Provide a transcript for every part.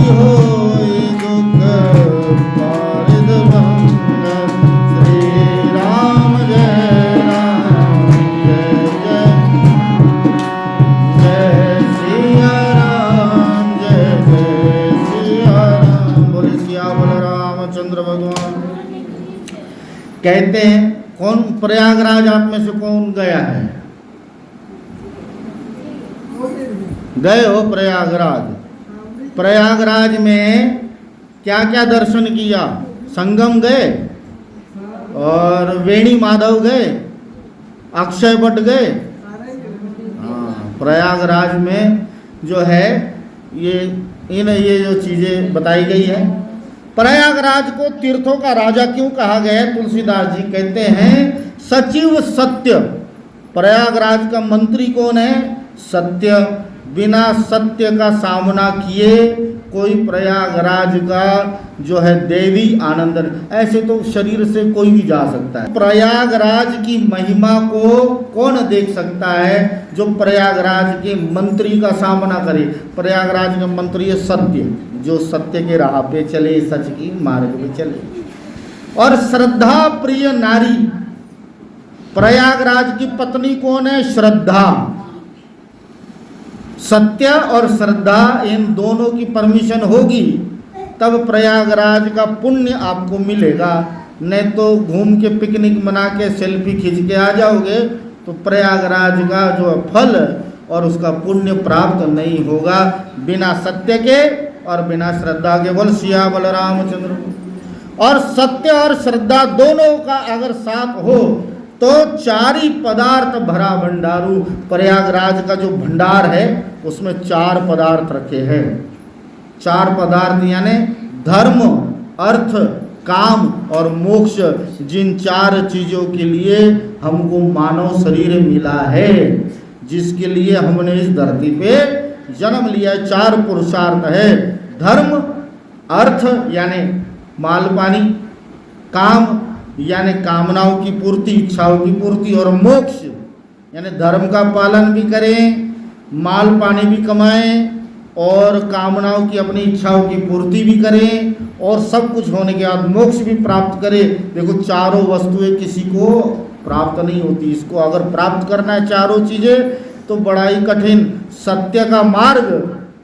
होई दुख पारिद भंग। श्री राम जय सिया राम, जय सिया राम। बोले सियावर रामचंद्र भगवान। कहते हैं कौन प्रयागराज आप में से कौन गया है? गए हो प्रयागराज? प्रयागराज में क्या क्या दर्शन किया? संगम गए और वेणी माधव गए, अक्षय वट गए। हाँ, प्रयागराज में जो है ये जो चीजें बताई गई है। प्रयागराज को तीर्थों का राजा क्यों कहा गया है? तुलसीदास जी कहते हैं सचिव सत्य। प्रयागराज का मंत्री कौन है? सत्य। बिना सत्य का सामना किए कोई प्रयागराज का जो है देवी आनंद, ऐसे तो शरीर से कोई भी जा सकता है। प्रयागराज की महिमा को कौन देख सकता है? जो प्रयागराज के मंत्री का सामना करे। प्रयागराज का मंत्री है सत्य, जो सत्य के राह पे चले, सच की मार्ग पे चले। और श्रद्धा प्रिय नारी, प्रयागराज की पत्नी कौन है? श्रद्धा। सत्य और श्रद्धा इन दोनों की परमिशन होगी तब प्रयागराज का पुण्य आपको मिलेगा। नहीं तो घूम के पिकनिक मना के सेल्फी खींच के आ जाओगे तो प्रयागराज का जो फल और उसका पुण्य प्राप्त नहीं होगा बिना सत्य के और बिना श्रद्धा के। बोल सिया बोल रामचंद्र। और सत्य और श्रद्धा दोनों का अगर साथ हो तो चारी पदार्थ भरा भंडारू। प्रयागराज का जो भंडार है उसमें 4 पदार्थ रखे हैं। 4 पदार्थ यानी धर्म, अर्थ, काम और मोक्ष। जिन 4 चीजों के लिए हमको मानव शरीर मिला है, जिसके लिए हमने इस धरती पे जन्म लिया है। 4 पुरुषार्थ है। धर्म, अर्थ यानी माल पानी, काम यानी कामनाओं की पूर्ति, इच्छाओं की पूर्ति, और मोक्ष यानी धर्म का पालन भी करें, माल पानी भी कमाएं और कामनाओं की, अपनी इच्छाओं की पूर्ति भी करें और सब कुछ होने के बाद मोक्ष भी प्राप्त करें। देखो चारों वस्तुएं किसी को प्राप्त नहीं होती। इसको अगर प्राप्त करना है चारों चीजें तो बड़ा ही कठिन। सत्य का मार्ग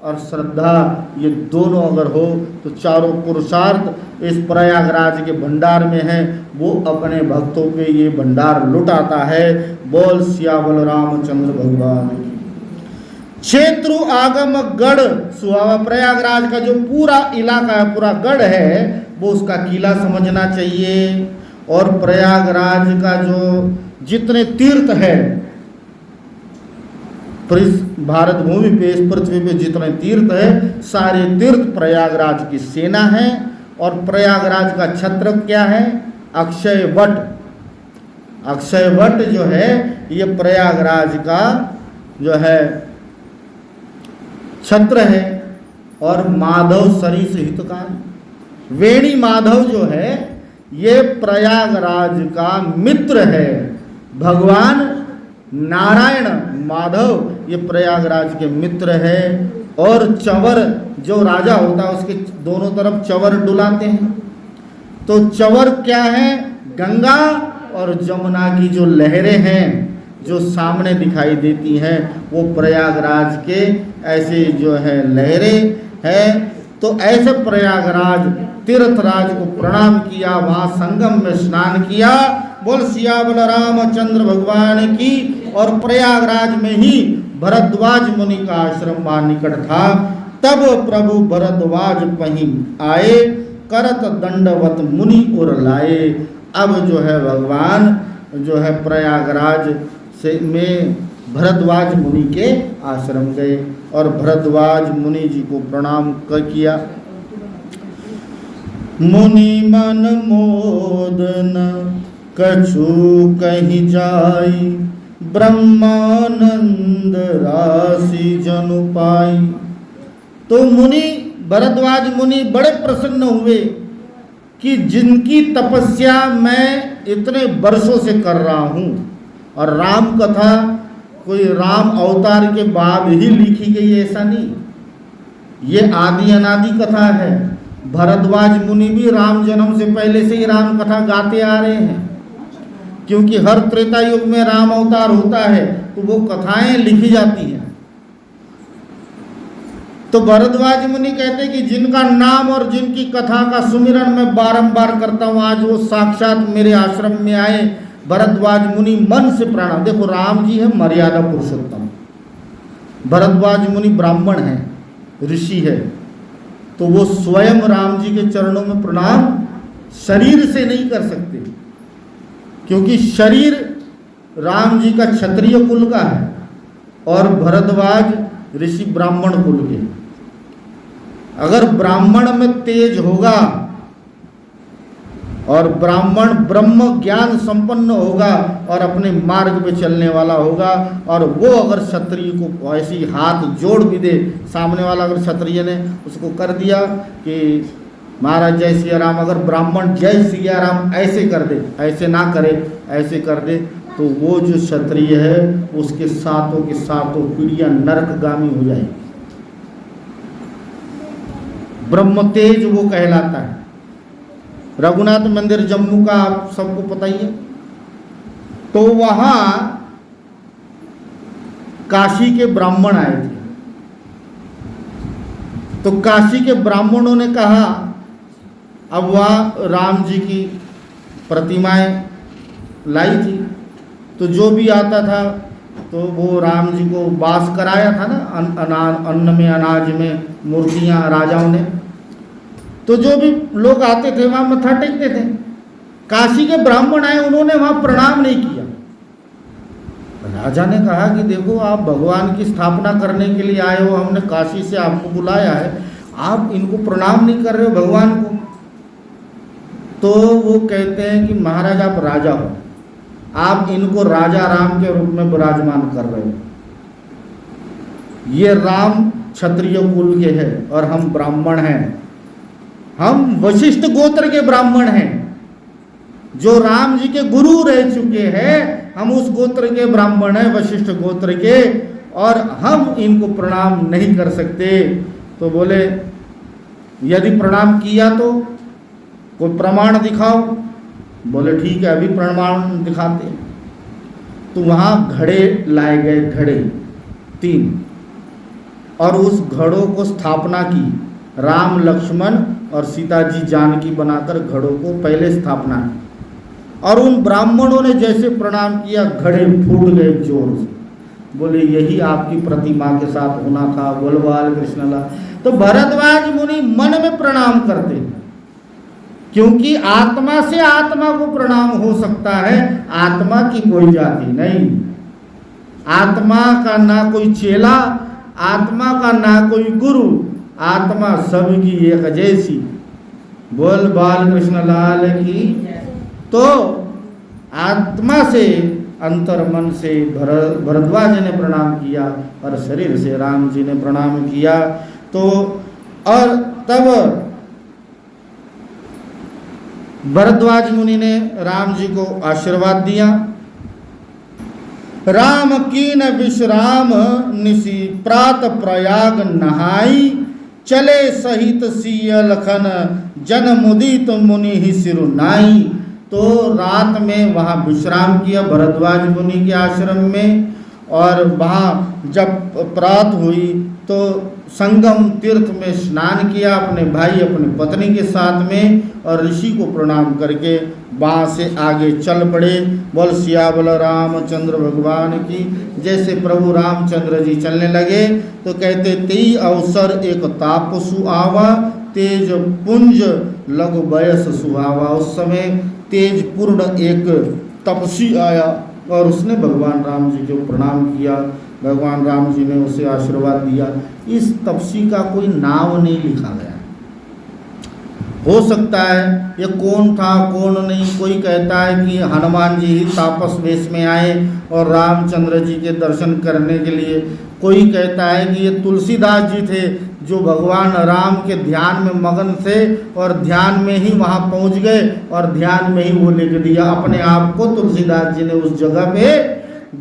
और श्रद्धा, ये दोनों अगर हो तो चारों पुरुषार्थ इस प्रयागराज के भंडार में है। वो अपने भक्तों पे ये भंडार लुटाता है। बोल सियावल रामचंद्र भगवान की। क्षेत्रु आगम गढ़ सुहावा। प्रयागराज का जो पूरा इलाका है, पूरा गढ़ है, वो उसका किला समझना चाहिए। और प्रयागराज का जो जितने तीर्थ है, भारत भूमि पे, इस पृथ्वी पे जितने तीर्थ है, सारे तीर्थ प्रयागराज की सेना है। और प्रयागराज का छत्र क्या है? अक्षय वट। अक्षय वट जो है ये प्रयागराज का जो है छत्र है। और माधव सरिस हितकारी, वेणी माधव जो है ये प्रयागराज का मित्र है। भगवान नारायण माधव ये प्रयागराज के मित्र है। और चंवर जो राजा होता है उसके दोनों तरफ चंवर डुलाते हैं। तो चंवर क्या है? गंगा और जमुना की जो लहरें हैं जो सामने दिखाई देती हैं, वो प्रयागराज के ऐसे जो है लहरें हैं। तो ऐसे प्रयागराज तीर्थराज को प्रणाम किया, वहाँ संगम में स्नान किया। बोल सियावल रामचंद्र भगवान की। और प्रयागराज में ही भरद्वाज मुनि का आश्रम वहाँ निकट था। तब प्रभु भरद्वाज पहीं आए, करत दंडवत मुनि उर लाए। अब जो है भगवान जो है प्रयागराज से में भरद्वाज मुनि के आश्रम गए और भरद्वाज मुनि जी को प्रणाम किया। मुनि मन मोदन कछु कहीं जाई, ब्रह्मानंद राशि जनु पाई। तो मुनि भरद्वाज मुनि बड़े प्रसन्न हुए कि जिनकी तपस्या मैं इतने वर्षों से कर रहा हूँ, और राम कथा कोई राम अवतार के बाद ही लिखी गई ऐसा नहीं, ये आदि अनादि कथा है। भरद्वाज मुनि भी राम जन्म से पहले से ही राम कथा गाते आ रहे हैं, क्योंकि हर त्रेता युग में राम अवतार होता है तो वो कथाएं लिखी जाती हैं। तो भरद्वाज मुनि कहते कि जिनका नाम और जिनकी कथा का सुमिरन मैं बारंबार करता हूँ, आज वो साक्षात मेरे आश्रम में आए। भरद्वाज मुनि मन से प्रणाम। देखो, राम जी है मर्यादा पुरुषोत्तम, भरद्वाज मुनि ब्राह्मण है, ऋषि है, तो वो स्वयं राम जी के चरणों में प्रणाम शरीर से नहीं कर सकते, क्योंकि शरीर राम जी का क्षत्रिय कुल का है और भरद्वाज ऋषि ब्राह्मण कुल के। अगर ब्राह्मण में तेज होगा और ब्राह्मण ब्रह्म ज्ञान संपन्न होगा और अपने मार्ग पे चलने वाला होगा, और वो अगर क्षत्रिय को ऐसी हाथ जोड़ भी दे, सामने वाला अगर क्षत्रिय ने उसको कर दिया कि महाराज जय सिया राम, अगर ब्राह्मण जय सिया राम ऐसे कर दे, ऐसे ना करे, ऐसे कर दे, तो वो जो क्षत्रिय है उसके सातों के सातों पीढ़ियां नरकगामी हो जाएगी। ब्रह्म तेज वो कहलाता है। रघुनाथ मंदिर जम्मू का आप सबको पता ही है। तो वहां काशी के ब्राह्मण आए थे, तो काशी के ब्राह्मणों ने कहा, अब वहाँ राम जी की प्रतिमाएं लाई थी, तो जो भी आता था तो वो राम जी को वास कराया था ना, अन्न में अनाज में मूर्तियां राजाओं ने, तो जो भी लोग आते थे वहाँ मत्था टेकते थे। काशी के ब्राह्मण आए, उन्होंने वहाँ प्रणाम नहीं किया। राजा ने कहा कि देखो, आप भगवान की स्थापना करने के लिए आए हो, हमने काशी से आपको बुलाया है, आप इनको प्रणाम नहीं कर रहे हो भगवान को। तो वो कहते हैं कि महाराज आप राजा हो, आप इनको राजा राम के रूप में विराजमान कर रहे हो। ये राम क्षत्रिय कुल के हैं और हम ब्राह्मण हैं, हम वशिष्ठ गोत्र के ब्राह्मण हैं, जो राम जी के गुरु रह चुके हैं, हम उस गोत्र के ब्राह्मण हैं, वशिष्ठ गोत्र के, और हम इनको प्रणाम नहीं कर सकते। तो बोले यदि प्रणाम किया तो कोई प्रमाण दिखाओ। बोले ठीक है, अभी प्रमाण दिखाते। तो वहाँ घड़े लाए गए, घड़े 3, और उस घड़ों को स्थापना की। राम लक्ष्मण और सीता जी जानकी बनाकर घड़ों को पहले स्थापना की, और उन ब्राह्मणों ने जैसे प्रणाम किया, घड़े फूट गए जोर से। बोले यही आपकी प्रतिमा के साथ होना था। बोल बाल कृष्ण ला। तो भरद्वाज मुनि मन में प्रणाम करते, क्योंकि आत्मा से आत्मा को प्रणाम हो सकता है, आत्मा की कोई जाति नहीं। आत्मा का ना कोई चेला, आत्मा का ना कोई गुरु, आत्मा सबकी एक जैसी। बोल बाल कृष्ण लाल की। तो आत्मा से, अंतर मन से भरद्वाज ने प्रणाम किया और शरीर से राम जी ने प्रणाम किया। तो और तब भरद्वाज मुनि ने राम जी को आशीर्वाद दिया। राम कीन विश्राम निशि प्रात प्रयाग नहाई, चले सहित सिय लखन जन मुदित मुनि ही सिरुनाई। तो रात में वहाँ विश्राम किया भरद्वाज मुनि के आश्रम में, और वहाँ जब प्रात हुई तो संगम तीर्थ में स्नान किया अपने भाई अपनी पत्नी के साथ में, और ऋषि को प्रणाम करके वहाँ से आगे चल पड़े। बोल सियावल रामचंद्र भगवान की। जैसे प्रभु रामचंद्र जी चलने लगे तो कहते, तेई अवसर एक ताप सुहावा, तेज पुंज लघु बयस सुहावा। उस समय तेज पूर्ण एक तपस्वी आया और उसने भगवान राम जी को प्रणाम किया। भगवान राम जी ने उसे आशीर्वाद दिया। इस तपस्वी का कोई नाम नहीं लिखा गया, हो सकता है ये कौन था कौन नहीं। कोई कहता है कि हनुमान जी ही तापस वेश में आए और रामचंद्र जी के दर्शन करने के लिए। कोई कहता है कि ये तुलसीदास जी थे जो भगवान राम के ध्यान में मगन थे और ध्यान में ही वहाँ पहुँच गए और ध्यान में ही वो लिख दिया। अपने आप को तुलसीदास जी ने उस जगह पे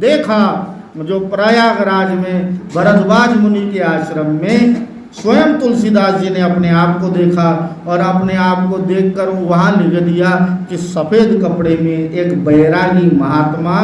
देखा जो प्रयागराज में भरद्वाज मुनि के आश्रम में स्वयं तुलसीदास जी ने अपने आप को देखा और अपने आप को देखकर वहाँ लिख दिया कि सफ़ेद कपड़े में एक बैरागी महात्मा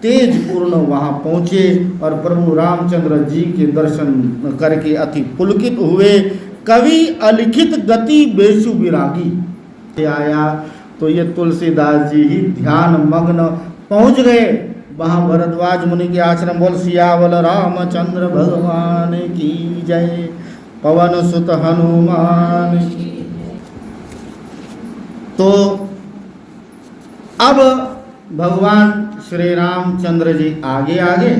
तेज पूर्ण वहाँ पहुँचे और प्रभु रामचंद्र जी के दर्शन करके अति पुलकित हुए। कवि अलिखित गति बेसु विरागी आया तो ये तुलसीदास जी ही ध्यान मग्न पहुँच गए वहाँ भरद्वाज मुनि के आश्रम। बोल सियावल रामचंद्र भगवान की जय, पवन सुत हनुमान की। तो अब भगवान श्री रामचंद्र जी आगे आगे,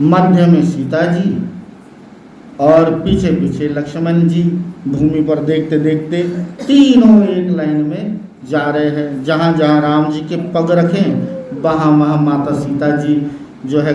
मध्य में सीता जी और पीछे पीछे लक्ष्मण जी भूमि पर देखते देखते तीनों एक लाइन में जा रहे हैं। जहाँ जहाँ राम जी के पग रखें वहाँ वहाँ माता सीता जी जो है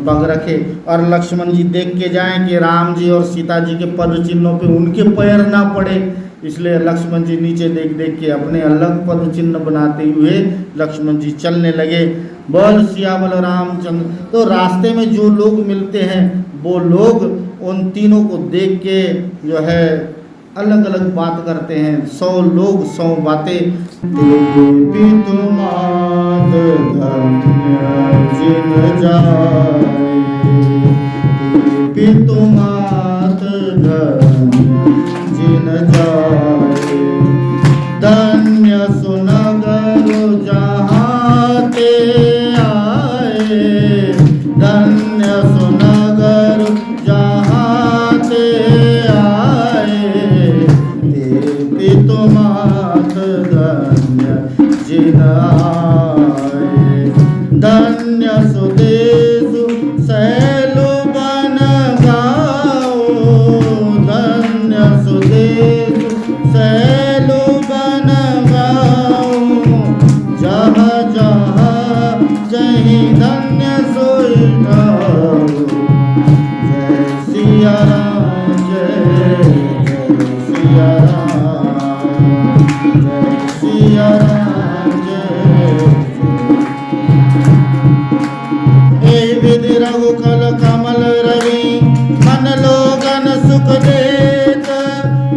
पग रखे और लक्ष्मण जी देख के जाएं कि राम जी और सीता जी के पद चिन्हों पे उनके पैर ना पड़े, इसलिए लक्ष्मण जी नीचे देख देख के अपने अलग पद चिन्ह बनाते हुए लक्ष्मण जी चलने लगे। बोल सियावल रामचंद्र। तो रास्ते में जो लोग मिलते हैं वो लोग उन तीनों को देख के जो है अलग अलग बात करते हैं। 100 लोग 100 बातें। देवी तुमात धन्य जिन जाए, देवी तुमात धन्य जिन जाए, धन्य सुनगर जहाँ ते आए, धन्य सुनगर जहाँ ते आए, देवी तुमात धन्य जिन आए, धन्य सुदेशु सैलु बन गाओ, धन्य सुदेशु सैलु बन गाओ, जहाँ जहाँ जहीं धन्य सोई गाओ, जय सिया राम जय जय सिया राम, जय सिया राम जय जय। विधि रघुकुल कमल रवि मन लोगन सुख देत,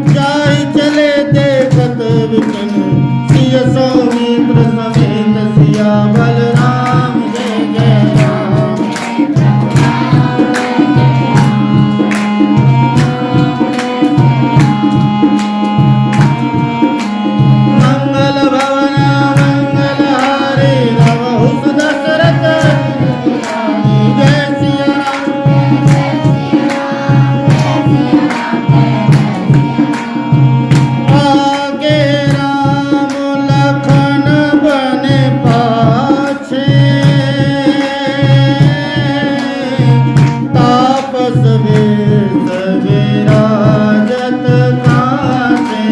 जाहि चले देखत विपिन, सिय सौमित्र समेत सियावल राम जय जय राम। मंगल भवन मंगल हारे रवहु सुदशरथ जय सिया राम। आगे राम लखन बने पाछे, तापस वेश विराजत काछे,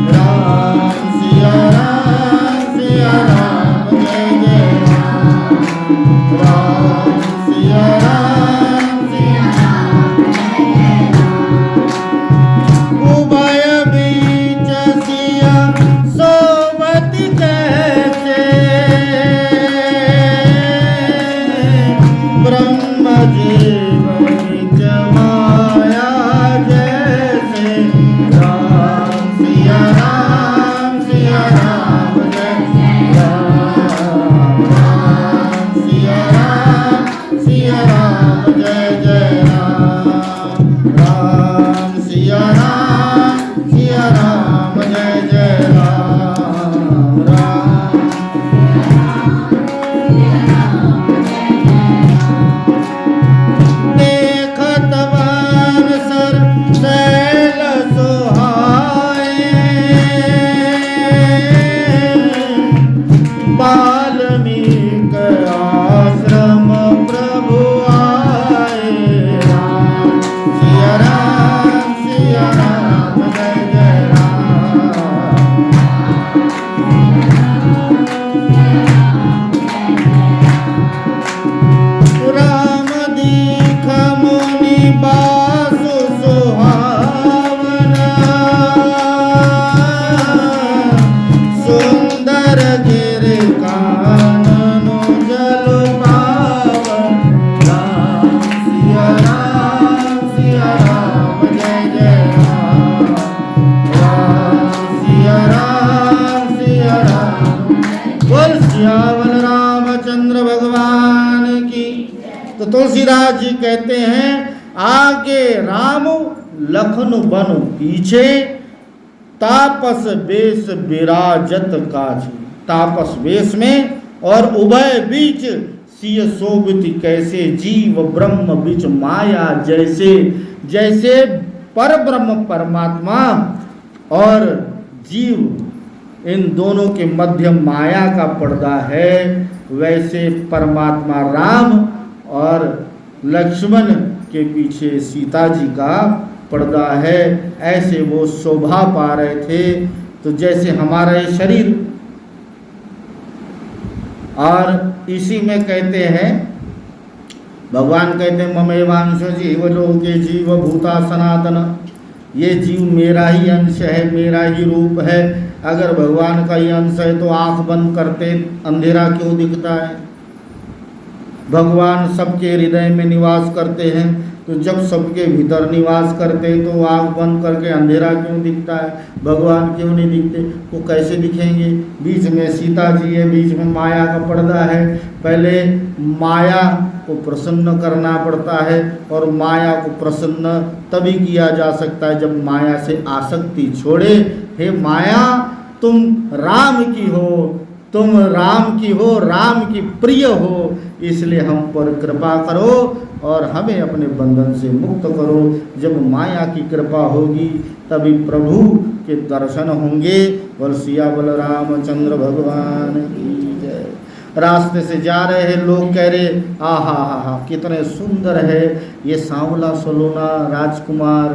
राम सिया राम जय जय राम, राम सिया राम उभय बीच सिया सोबति कैसे, ब्रह्म जीव निज माया जैसे, राम सिया राम जय राम, राम सिया राम जय जय राम, राम सिया राम जय जय राम, राम। देखत वन सर शैल सोहाए, वाल्मीक आश्रम प्रभु आए, राम सिया राम जय जय राम। तुलसीदास जी कहते हैं, आगे राम लखन बन पीछे, तापस वेश विराजत काछी। तापस वेश में और उभय बीच सिय शोभित कैसे, जीव ब्रह्म बीच माया जैसे। जैसे पर ब्रह्म परमात्मा और जीव इन दोनों के मध्य माया का पर्दा है, वैसे परमात्मा राम और लक्ष्मण के पीछे सीता जी का पर्दा है। ऐसे वो शोभा पा रहे थे। तो जैसे हमारा ये शरीर, और इसी में कहते हैं, भगवान कहते हैं ममेवांश जीव लोके जीव भूता सनातन, ये जीव मेरा ही अंश है, मेरा ही रूप है। अगर भगवान का ही अंश है तो आंख बंद करते अंधेरा क्यों दिखता है? भगवान सबके हृदय में निवास करते हैं, तो जब सबके भीतर निवास करते तो आँख बंद करके अंधेरा क्यों दिखता है? भगवान क्यों नहीं दिखते? वो कैसे दिखेंगे? बीच में सीता जी है, बीच में माया का पर्दा है। पहले माया को प्रसन्न करना पड़ता है, और माया को प्रसन्न तभी किया जा सकता है जब माया से आसक्ति छोड़े। हे माया, तुम राम की हो, तुम राम की हो, राम की प्रिय हो, इसलिए हम पर कृपा करो और हमें अपने बंधन से मुक्त करो। जब माया की कृपा होगी तभी प्रभु के दर्शन होंगे। बोल सिया बोल रामचंद्र भगवान की जय। रास्ते से जा रहे हैं, लोग कह रहे आहा हा हा कितने सुंदर है ये सांवला सलोना राजकुमार,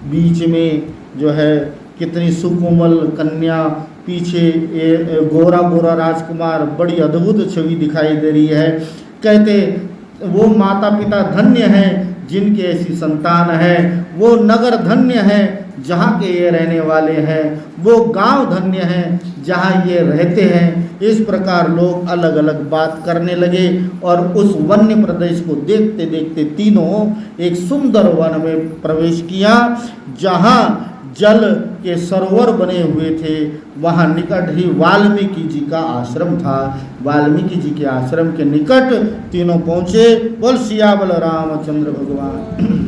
बीच में जो है कितनी सुकोमल कन्या, पीछे ये गोरा गोरा राजकुमार, बड़ी अद्भुत छवि दिखाई दे रही है। कहते वो माता पिता धन्य हैं जिनकी ऐसी संतान है, वो नगर धन्य है जहाँ के ये रहने वाले हैं, वो गांव धन्य हैं जहाँ ये रहते हैं। इस प्रकार लोग अलग अलग बात करने लगे, और उस वन्य प्रदेश को देखते देखते तीनों एक सुंदर वन में प्रवेश किया, जहाँ जल के सरोवर बने हुए थे। वहाँ निकट ही वाल्मीकि जी का आश्रम था। वाल्मीकि जी के आश्रम के निकट तीनों पहुँचे। बोल सिया बोल रामचंद्र भगवान।